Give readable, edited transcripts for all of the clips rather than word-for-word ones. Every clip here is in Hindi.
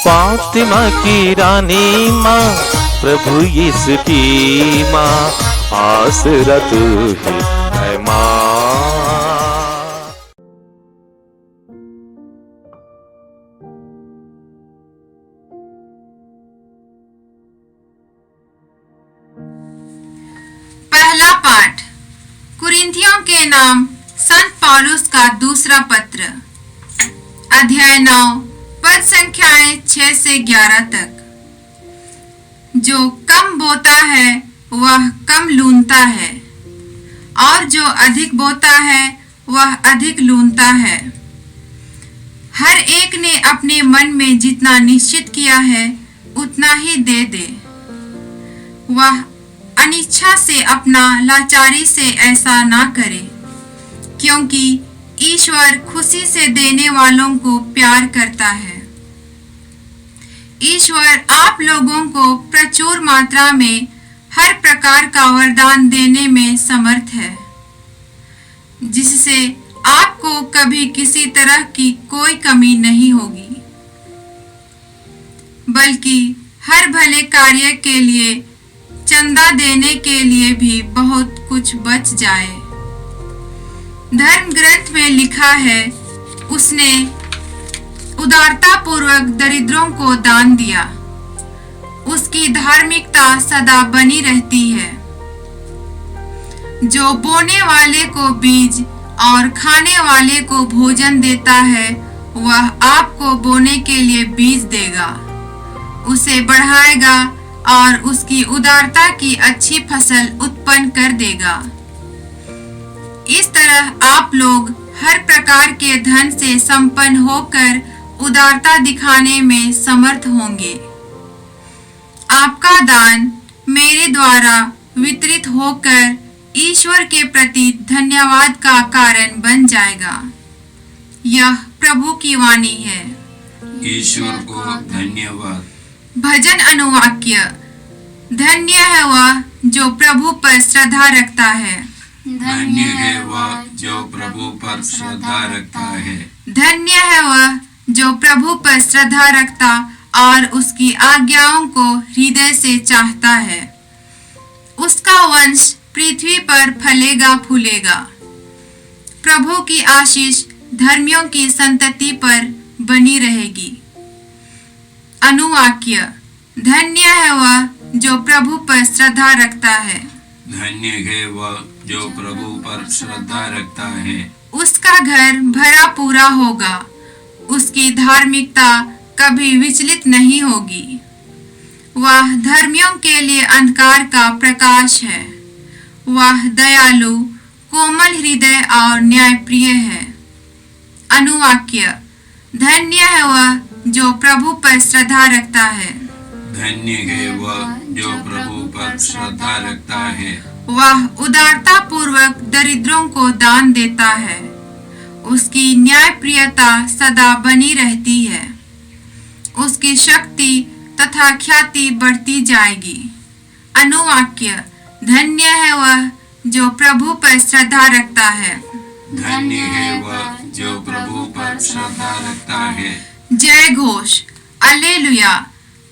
फातिमा की रानी माँ, प्रभु यीशु की माँ, आसरा तू ही है माँ। पहला पाठ कुरिन्थियों के नाम संत पौलुस का दूसरा पत्र, अध्याय 9, पद संख्याएं 6 से 11 तक। जो कम बोता है वह कम लूनता है, और जो अधिक बोता है वह अधिक लूनता है। हर एक ने अपने मन में जितना निश्चित किया है उतना ही दे दे। वह अनिच्छा से अपना लाचारी से ऐसा ना करे, क्योंकि ईश्वर खुशी से देने वालों को प्यार करता है। ईश्वर आप लोगों को प्रचुर मात्रा में हर प्रकार का वरदान देने में समर्थ है, जिससे आपको कभी किसी तरह की कोई कमी नहीं होगी, बल्कि हर भले कार्य के लिए चंदा देने के लिए भी बहुत कुछ बच जाए। धर्म ग्रंथ में लिखा है, उसने उदारता पूर्वक दरिद्रों को दान दिया। उसकी धार्मिकता सदा बनी रहती है। जो बोने वाले को बीज और खाने वाले को भोजन देता है, वह आपको बोने के लिए बीज देगा, उसे बढ़ाएगा और उसकी उदारता की अच्छी फसल उत्पन्न कर देगा। इस तरह आप लोग हर प्रकार के धन से संपन्न होकर उदारता दिखाने में समर्थ होंगे। आपका दान मेरे द्वारा वितरित होकर ईश्वर के प्रति धन्यवाद का कारण बन जाएगा। यह प्रभु की वाणी है। ईश्वर को धन्यवाद। भजन अनुवाक्य। धन्य है वह जो प्रभु पर श्रद्धा रखता है। धन्य है वह जो प्रभु पर श्रद्धा रखता है। धन्य है वह जो प्रभु पर श्रद्धा रखता और उसकी आज्ञाओं को हृदय से चाहता है। उसका वंश पृथ्वी पर फलेगा फूलेगा। प्रभु की आशीष धर्मियों की संतति पर बनी रहेगी। अनुवाक्य। धन्य है वह जो प्रभु पर श्रद्धा रखता है। धन्य है वह जो प्रभु पर श्रद्धा रखता है। उसका घर भरा पूरा होगा। उसकी धार्मिकता कभी विचलित नहीं होगी। वह धर्मियों के लिए अंधकार का प्रकाश है। वह दयालु, कोमल हृदय और न्यायप्रिय है। अनुवाक्य। धन्य है वह जो प्रभु पर श्रद्धा रखता है। धन्य है वह जो प्रभु पर श्रद्धा रखता है। वह उदारता पूर्वक दरिद्रों को दान देता है। उसकी न्यायप्रियता सदा बनी रहती है। उसकी शक्ति तथा ख्याति बढ़ती जाएगी। अनुवाक्य। धन्य है वह जो प्रभु पर श्रद्धा रखता है। धन्य है वह जो प्रभु पर श्रद्धा रखता है। जय घोष। alleluia।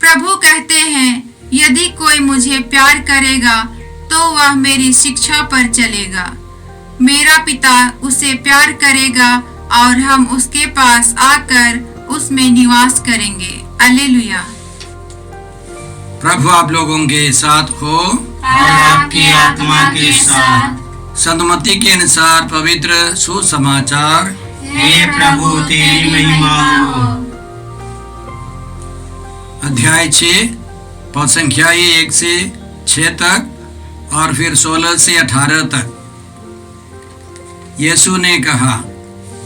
प्रभु कहते हैं, यदि कोई मुझे प्यार करेगा तो वह मेरी शिक्षा पर चलेगा। मेरा पिता उसे प्यार करेगा और हम उसके पास आकर उसमें निवास करेंगे। alleluia। प्रभु आप लोगों के साथ हो और आपकी आत्मा के साथ। संतमती के अनुसार पवित्र सुसमाचार। हे प्रभु तेरी महिमा हो। अध्याय 6 पद संख्या 1 से 6 तक और फिर 16 से 18 तक। यीशु ने कहा,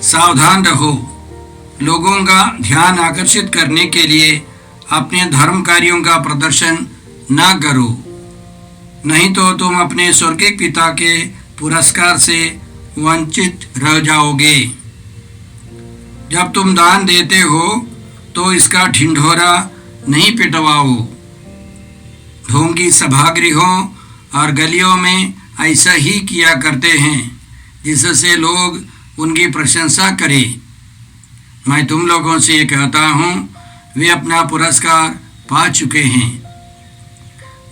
सावधान रहो, लोगों का ध्यान आकर्षित करने के लिए अपने धर्म कार्यों का प्रदर्शन न करो, नहीं तो तुम अपने स्वर्गीय पिता के पुरस्कार से वंचित रह जाओगे। जब तुम दान देते हो तो इसका ढिंढोरा नहीं पिटवाओ। ढोंगी सभागृहों और गलियों में ऐसा ही किया करते हैं, जिससे लोग उनकी प्रशंसा करें। मैं तुम लोगों से कहता हूँ, वे अपना पुरस्कार पा चुके हैं।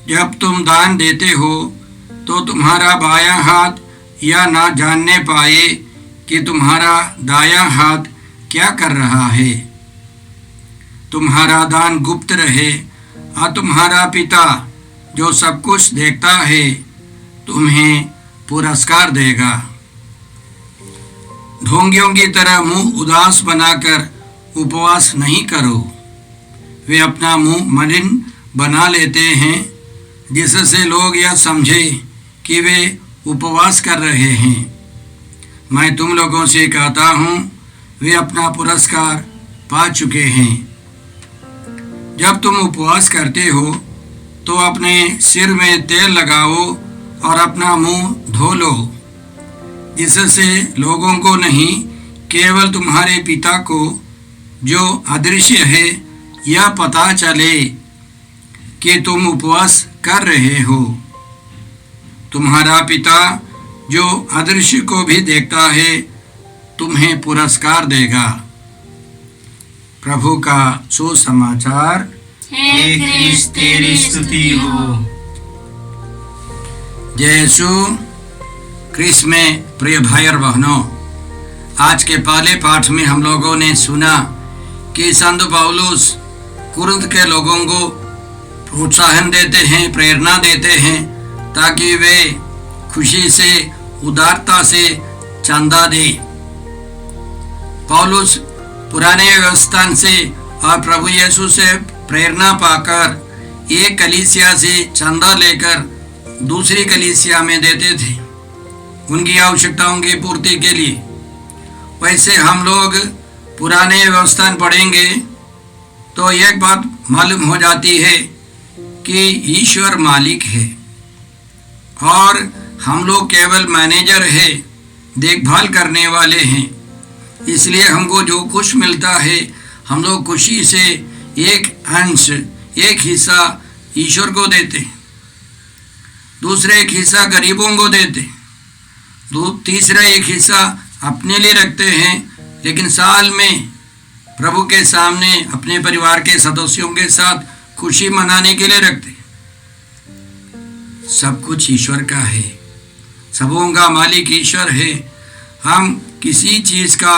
जब तुम दान देते हो तो तुम्हारा बायां हाथ यह ना जानने पाए कि तुम्हारा दायां हाथ क्या कर रहा है। तुम्हारा दान गुप्त रहे और तुम्हारा पिता जो सब कुछ देखता है तुम्हें पुरस्कार देगा। ढोंगियों की तरह मुंह उदास बनाकर उपवास नहीं करो। वे अपना मुंह मलिन बना लेते हैं जिससे लोग यह समझे कि वे उपवास कर रहे हैं। मैं तुम लोगों से कहता हूँ वे अपना पुरस्कार पा चुके हैं। जब तुम उपवास करते हो तो अपने सिर में तेल लगाओ और अपना मुंह धो लो, जिससे लोगों को नहीं केवल तुम्हारे पिता को जो अदृश्य है यह पता चले कि तुम उपवास कर रहे हो। तुम्हारा पिता जो अदृश्य को भी देखता है तुम्हें पुरस्कार देगा। प्रभु का सुसमाचार। हे ख्रिस्त तेरी स्तुति हो। जय यीशु ख्रिस्त में प्रिय भाई और बहनों, आज के पहले पाठ में हम लोगों ने सुना कि संत पौलुस कुरिन्थ के लोगों को प्रोत्साहन देते हैं, प्रेरणा देते हैं ताकि वे खुशी से उदारता से चंदा दे। पौलुस पुराने व्यवस्था से और प्रभु यीशु से प्रेरणा पाकर एक कलीसिया से चंदा लेकर दूसरी कलीसिया में देते थे उनकी आवश्यकताओं की पूर्ति के लिए। वैसे हम लोग पुराने व्यवस्था पढ़ेंगे तो एक बात मालूम हो जाती है कि ईश्वर मालिक है और हम लोग केवल मैनेजर है, देखभाल करने वाले हैं। इसलिए हमको जो कुछ मिलता है हम लोग खुशी से एक अंश, एक हिस्सा ईश्वर को देते, दूसरा एक हिस्सा गरीबों को देते, तीसरा एक हिस्सा अपने लिए रखते हैं, लेकिन साल में प्रभु के सामने अपने परिवार के सदस्यों के साथ खुशी मनाने के लिए रखते। सब कुछ ईश्वर का है, सबों का मालिक ईश्वर है। हम किसी चीज का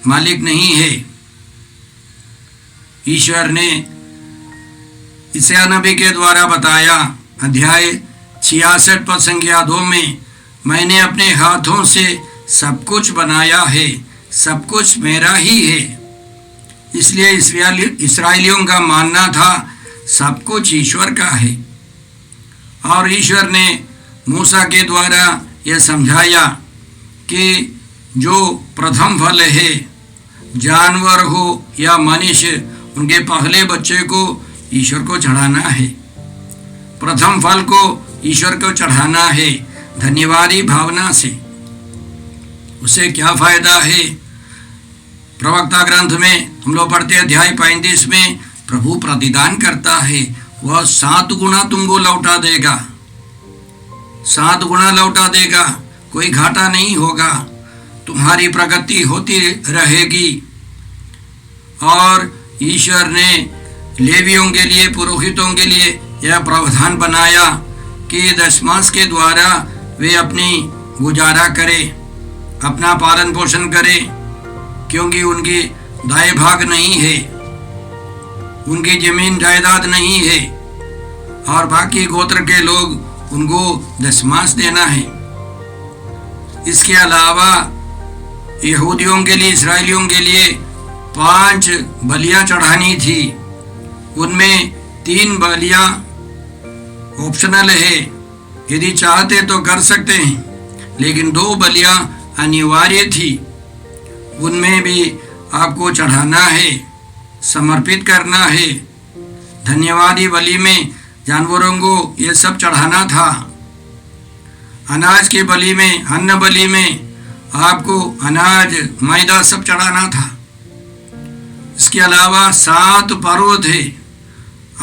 मालिक नहीं है। ईश्वर ने यशायाह नबी के द्वारा बताया, अध्याय 66 पद संख्या 2 में, मैंने अपने हाथों से सब कुछ बनाया है, सब कुछ मेरा ही है। इसलिए इस्राएलियों का मानना था सब कुछ ईश्वर का है। और ईश्वर ने मूसा के द्वारा यह समझाया कि जो प्रथम फल है, जानवर हो या मनुष्य, उनके पहले बच्चे को ईश्वर को चढ़ाना है। प्रथम फल को ईश्वर को चढ़ाना है धन्यवादी भावना से। उसे क्या फायदा है? प्रवक्ता ग्रंथ में हम लोग पढ़ते अध्याय 35 में, प्रभु प्रतिदान करता है, वह 7 गुना तुमको लौटा देगा, 7 गुना लौटा देगा, कोई घाटा नहीं होगा, तुम्हारी प्रगति होती रहेगी। और ईश्वर ने लेवियों के लिए, पुरोहितों के लिए यह प्रावधान बनाया कि दशमांश के द्वारा वे अपनी गुजारा करें, अपना पालन पोषण करें, क्योंकि उनकी दाएं भाग नहीं है, उनकी जमीन जायदाद नहीं है और बाकी गोत्र के लोग उनको दशमांश देना है। इसके अलावा यहूदियों के लिए, इस्राएलियों के लिए 5 बलियां चढ़ानी थी। उनमें 3 बलियां ऑप्शनल है, यदि चाहते तो कर सकते हैं, लेकिन 2 बलियां अनिवार्य थी। उनमें भी आपको चढ़ाना है, समर्पित करना है। धन्यवादी बलि में जानवरों को ये सब चढ़ाना था। अनाज की बलि में, अन्न बलि में आपको अनाज, मैदा सब चढ़ाना था। इसके अलावा 7 पर्व थे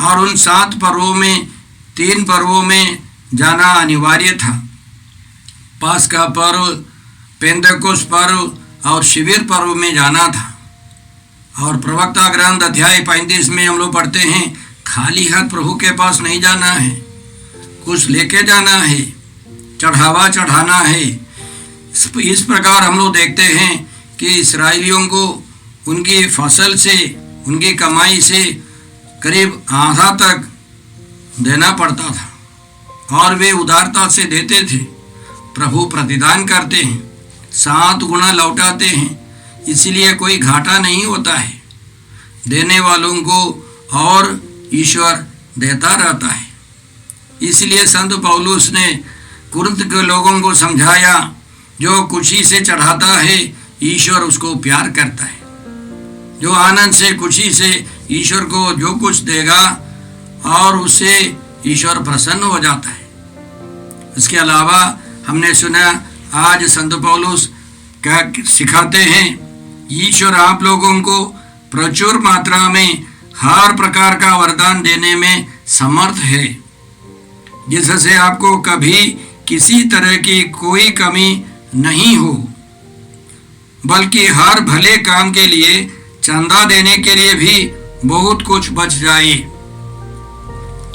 और उन 7 पर्वों में 3 पर्वों में जाना अनिवार्य था। पास्का पर्व, पेंतकोस्त पर्व और शिविर पर्व में जाना था। और प्रवक्ता ग्रंथ अध्याय 35 में हम लोग पढ़ते हैं, खाली हाथ प्रभु के पास नहीं जाना है, कुछ लेके जाना है, चढ़ावा चढ़ाना है। इस प्रकार हम लोग देखते हैं कि इस्राएलियों को उनकी फसल से, उनकी कमाई से करीब आधा तक देना पड़ता था और वे उदारता से देते थे। प्रभु प्रतिदान करते हैं, 7 गुना लौटाते हैं, इसलिए कोई घाटा नहीं होता है। देने वालों को और ईश्वर देता रहता है। इसलिए संत पौलुस ने कुरिन्थ के लोगों को समझाया, जो खुशी से चढ़ाता है ईश्वर उसको प्यार करता है। जो आनंद से, खुशी से ईश्वर को जो कुछ देगा और उससे ईश्वर प्रसन्न हो जाता है। इसके अलावा हमने सुना आज संत पौलुस क्या सिखाते हैं, ईश्वर आप लोगों को प्रचुर मात्रा में हर प्रकार का वरदान देने में समर्थ है, जिससे आपको कभी किसी तरह की कोई कमी नहीं हो, बल्कि हर भले काम के लिए चंदा देने के लिए भी बहुत कुछ बच जाए।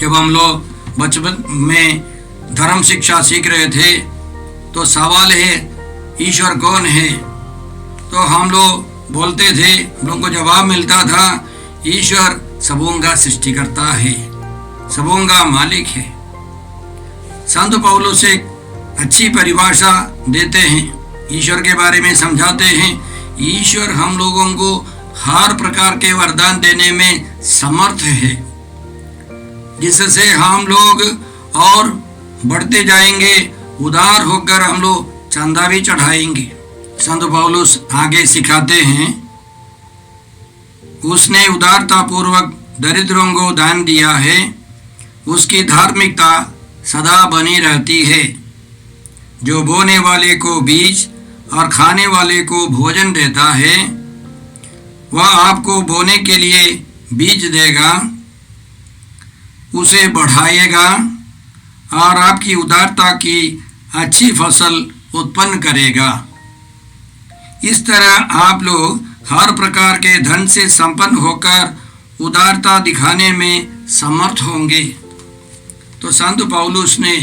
जब हम लोग बचपन में धर्म शिक्षा सीख रहे थे तो सवाल है ईश्वर कौन है, तो हम लोग बोलते थे, हम लोगों को जवाब मिलता था ईश्वर सबों का सृष्टिकर्ता है, सबों का मालिक है। संत पौलुस एक अच्छी परिभाषा देते हैं, ईश्वर के बारे में समझाते हैं, ईश्वर हम लोगों को हर प्रकार के वरदान देने में समर्थ है, जिससे हम लोग और बढ़ते जाएंगे, उदार होकर हम लोग चंदा भी चढ़ाएंगे। संत पौलुस आगे सिखाते हैं, उसने उदारता पूर्वक दरिद्रों को दान दिया है, उसकी धार्मिकता सदा बनी रहती है। जो बोने वाले को बीज और खाने वाले को भोजन देता है, वह आपको बोने के लिए बीज देगा, उसे बढ़ाएगा और आपकी उदारता की अच्छी फसल उत्पन्न करेगा। इस तरह आप लोग हर प्रकार के धन से संपन्न होकर उदारता दिखाने में समर्थ होंगे। तो संत पौलुस ने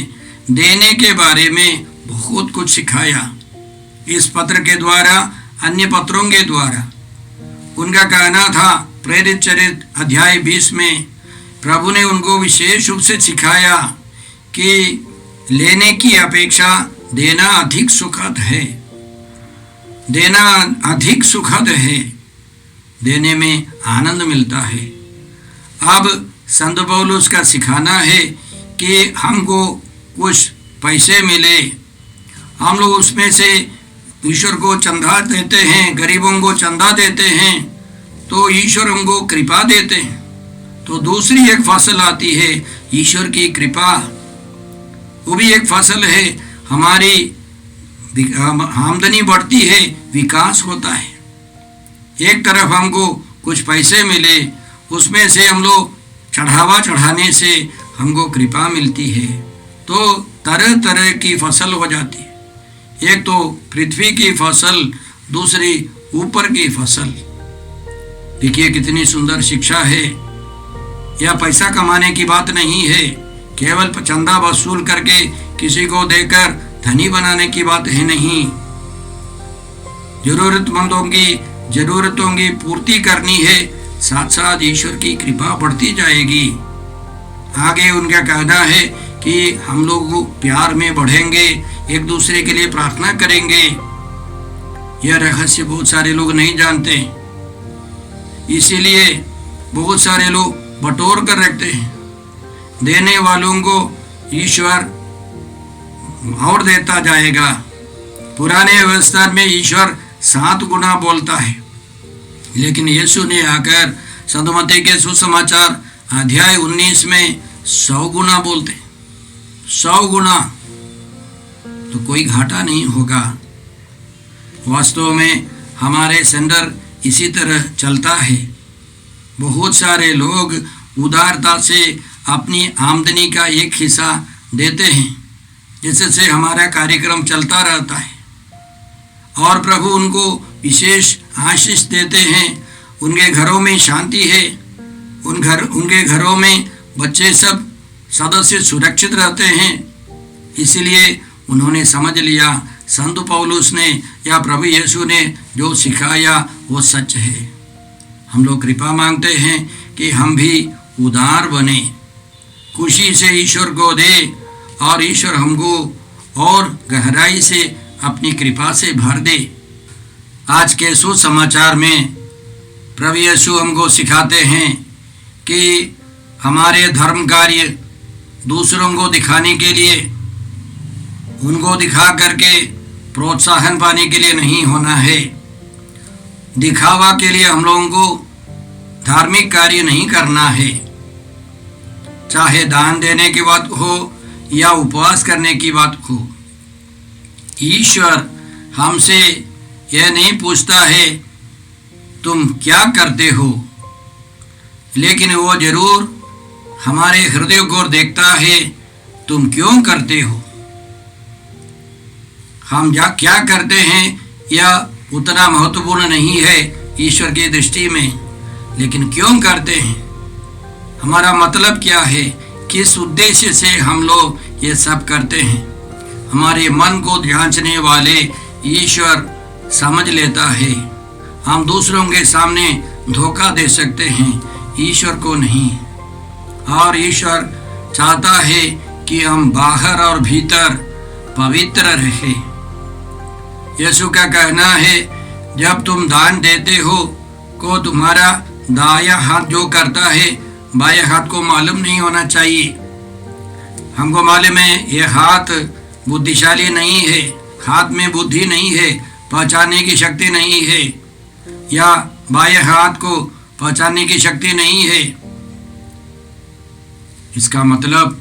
देने के बारे में बहुत कुछ सिखाया, इस पत्र के द्वारा, अन्य पत्रों के द्वारा। उनका कहना था, प्रेरित चरित्र अध्याय 20 में प्रभु ने उनको विशेष रूप से सिखाया कि लेने की अपेक्षा देना अधिक सुखद है, देना अधिक सुखद है, देने में आनंद मिलता है। अब संत पौलुस का सिखाना है कि हमको कुछ पैसे मिले, हम लोग उसमें से ईश्वर को चंदा देते हैं, गरीबों को चंदा देते हैं, तो ईश्वर हमको कृपा देते हैं। तो दूसरी एक फसल आती है ईश्वर की कृपा, वो भी एक फसल है, हमारी आमदनी बढ़ती है, विकास होता है। एक तरफ हमको कुछ पैसे मिले, उसमें से हम लोग चढ़ावा चढ़ाने से हमको कृपा मिलती है, तो तरह तरह की फसल हो जाती है। एक तो पृथ्वी की फसल, दूसरी ऊपर की फसल। देखिए कितनी सुंदर शिक्षा है। यह पैसा कमाने की बात नहीं है, केवल चंदा वसूल करके किसी को देकर धनी बनाने की बात है नहीं। जरूरतमंदों की जरूरतों की पूर्ति करनी है, साथ साथ ईश्वर की कृपा बढ़ती जाएगी। आगे उनका कहना है कि हम लोग प्यार में बढ़ेंगे, एक दूसरे के लिए प्रार्थना करेंगे। यह रहस्य बहुत सारे लोग नहीं जानते, इसीलिए बहुत सारे लोग बटोर कर रखते हैं। देने वालों को ईश्वर और देता जाएगा। पुराने व्यवस्था में ईश्वर 7 गुना बोलता है, लेकिन यीशु ने आकर संत मत्ती के सुसमाचार अध्याय 19 में 100 गुना बोलते, 100 गुना। तो कोई घाटा नहीं होगा। वास्तव में हमारे सेंटर इसी तरह चलता है। बहुत सारे लोग उदारता से अपनी आमदनी का एक हिस्सा देते हैं, जिससे हमारा कार्यक्रम चलता रहता है और प्रभु उनको विशेष आशीष देते हैं उनके घरों में शांति है, उनके घरों में बच्चे सब सदस्य सुरक्षित रहते हैं। इसलिए उन्होंने समझ लिया संत पौलुस ने या प्रभु यीशु ने जो सिखाया वो सच है। हम लोग कृपा मांगते हैं कि हम भी उदार बने, खुशी से ईश्वर को दे और ईश्वर हमको और गहराई से अपनी कृपा से भर दे। आज के सुसमाचार में प्रभु यीशु हमको सिखाते हैं कि हमारे धर्म कार्य दूसरों को दिखाने के लिए, उनको दिखा करके प्रोत्साहन पाने के लिए नहीं होना है। दिखावा के लिए हम लोगों को धार्मिक कार्य नहीं करना है, चाहे दान देने की बात हो या उपवास करने की बात हो। ईश्वर हमसे यह नहीं पूछता है तुम क्या करते हो, लेकिन वो जरूर हमारे हृदय को देखता है तुम क्यों करते हो। हम क्या करते हैं यह उतना महत्वपूर्ण नहीं है ईश्वर की दृष्टि में, लेकिन क्यों करते हैं, हमारा मतलब क्या है, किस उद्देश्य से हम लोग ये सब करते हैं। हमारे मन को जांचने वाले ईश्वर समझ लेता है। हम दूसरों के सामने धोखा दे सकते हैं, ईश्वर को नहीं। और ईश्वर चाहता है कि हम बाहर और भीतर पवित्र रहें। यीशु का कहना है जब तुम दान देते हो को तुम्हारा दाया हाथ जो करता है बाएं हाथ को मालूम नहीं होना चाहिए। हमको मालूम है यह हाथ बुद्धिशाली नहीं है, हाथ में बुद्धि नहीं है, पहचानने की शक्ति नहीं है, या बाएं हाथ को पहचानने की शक्ति नहीं है। इसका मतलब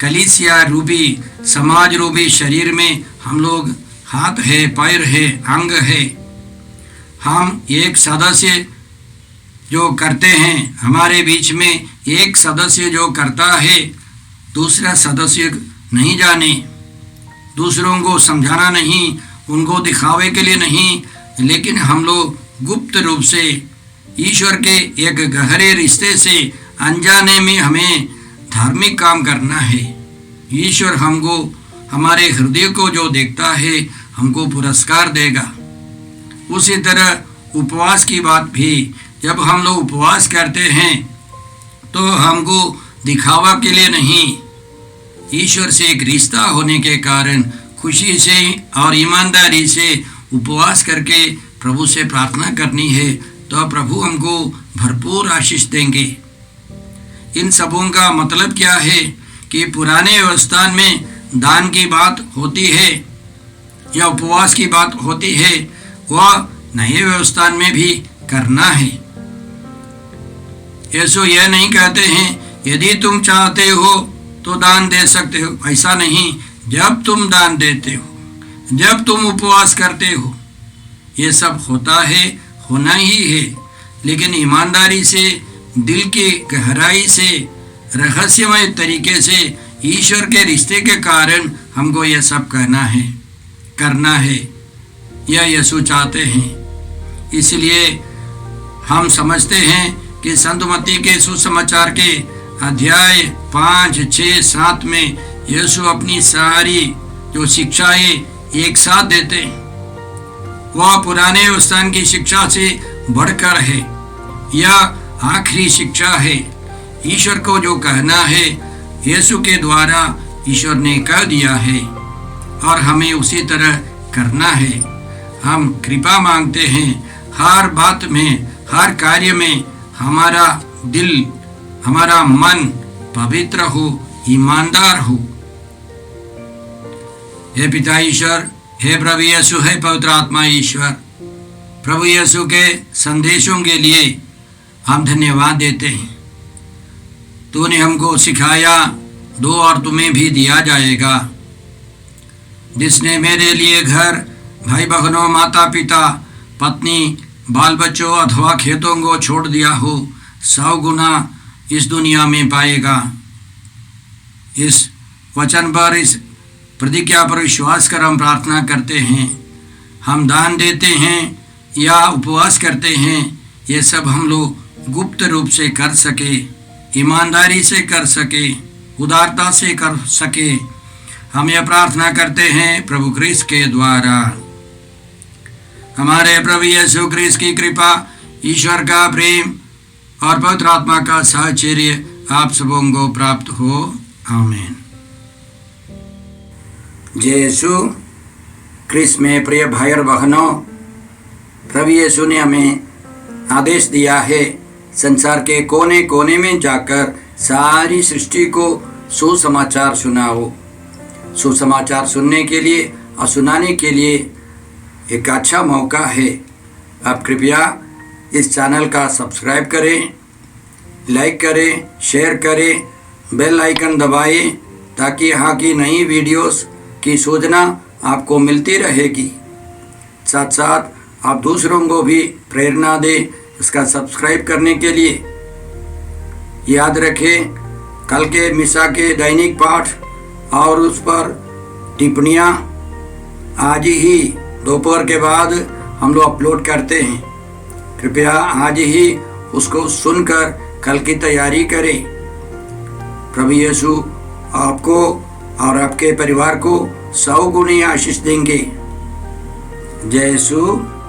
कलीसिया रूपी समाज रूपी शरीर में हम लोग हाथ है, पैर है, अंग है। हम एक सदस्य जो करते हैं, हमारे बीच में एक सदस्य जो करता है दूसरा सदस्य नहीं जाने, दूसरों को समझाना नहीं, उनको दिखावे के लिए नहीं, लेकिन हम लोग गुप्त रूप से ईश्वर के एक गहरे रिश्ते से अनजाने में हमें धार्मिक काम करना है। ईश्वर हमको हमारे हृदय को जो देखता है हमको पुरस्कार देगा। उसी तरह उपवास की बात भी, जब हम लोग उपवास करते हैं तो हमको दिखावा के लिए नहीं, ईश्वर से एक रिश्ता होने के कारण खुशी से और ईमानदारी से उपवास करके प्रभु से प्रार्थना करनी है, तो प्रभु हमको भरपूर आशीष देंगे। इन सबों का मतलब क्या है कि पुराने व्यवस्था में दान की बात होती है या उपवास की बात होती है, वह नए व्यवस्था में भी करना है। यीशु यह नहीं कहते हैं यदि तुम चाहते हो तो दान दे सकते हो, ऐसा नहीं। जब तुम दान देते हो, जब तुम उपवास करते हो, ये सब होता है, होना ही है, लेकिन ईमानदारी से, दिल की गहराई से, रहस्यमय तरीके से ईश्वर के रिश्ते के कारण हमको यह सब करना है। यह यीशु चाहते हैं। इसलिए हम समझते हैं कि संत मत्ती के सुसमाचार के अध्याय 5, 6, 7 में यीशु अपनी सारी जो शिक्षाएं एक साथ देते हैं, वह पुराने व्यवस्था की शिक्षा से बढ़कर है। यह आखिरी शिक्षा है। ईश्वर को जो कहना है यीशु के द्वारा ईश्वर ने कह दिया है और हमें उसी तरह करना है। हम कृपा मांगते हैं हर बात में, हर कार्य में हमारा दिल, हमारा मन पवित्र हो, ईमानदार हो। हे पिता ईश्वर, हे प्रभु यीशु, हे पवित्र आत्मा ईश्वर, प्रभु यीशु के संदेशों के लिए हम धन्यवाद देते हैं। तूने हमको सिखाया, दो और तुम्हें भी दिया जाएगा। जिसने मेरे लिए घर, भाई बहनों, माता पिता, पत्नी, बाल बच्चों अथवा खेतों को छोड़ दिया हो, 100 गुना इस दुनिया में पाएगा। इस वचन पर, इस प्रतिज्ञा पर विश्वास कर हम प्रार्थना करते हैं। हम दान देते हैं या उपवास करते हैं ये सब हम लोग गुप्त रूप से कर सके, ईमानदारी से कर सके, उदारता से कर सके, हम यह प्रार्थना करते हैं प्रभु क्रिस्त के द्वारा। हमारे प्रभु यीशु क्रिस्त की कृपा, ईश्वर का प्रेम और पवित्र आत्मा का साहचर्य आप सबों को प्राप्त हो। आमीन। जय यीशु क्रिस्त में प्रिय भाई और बहनों, प्रभु यीशु ने हमें आदेश दिया है संसार के कोने कोने में जाकर सारी सृष्टि को सुसमाचार सुनाओ। सुसमाचार सुनने के लिए और सुनाने के लिए एक अच्छा मौका है। आप कृपया इस चैनल का सब्सक्राइब करें, लाइक करें, शेयर करें, बेल आइकन दबाएं ताकि यहाँ की नई वीडियोस की सूचना आपको मिलती रहेगी। साथ साथ आप दूसरों को भी प्रेरणा दें इसका सब्सक्राइब करने के लिए। याद रखें, कल के मिसा के दैनिक पाठ और उस पर टिप्पणियाँ आज ही दोपहर के बाद हम लोग अपलोड करते हैं। कृपया आज ही उसको सुनकर कल की तैयारी करें। प्रभु यीशु आपको और आपके परिवार को 100 गुनी आशीष देंगे। जय यीशु।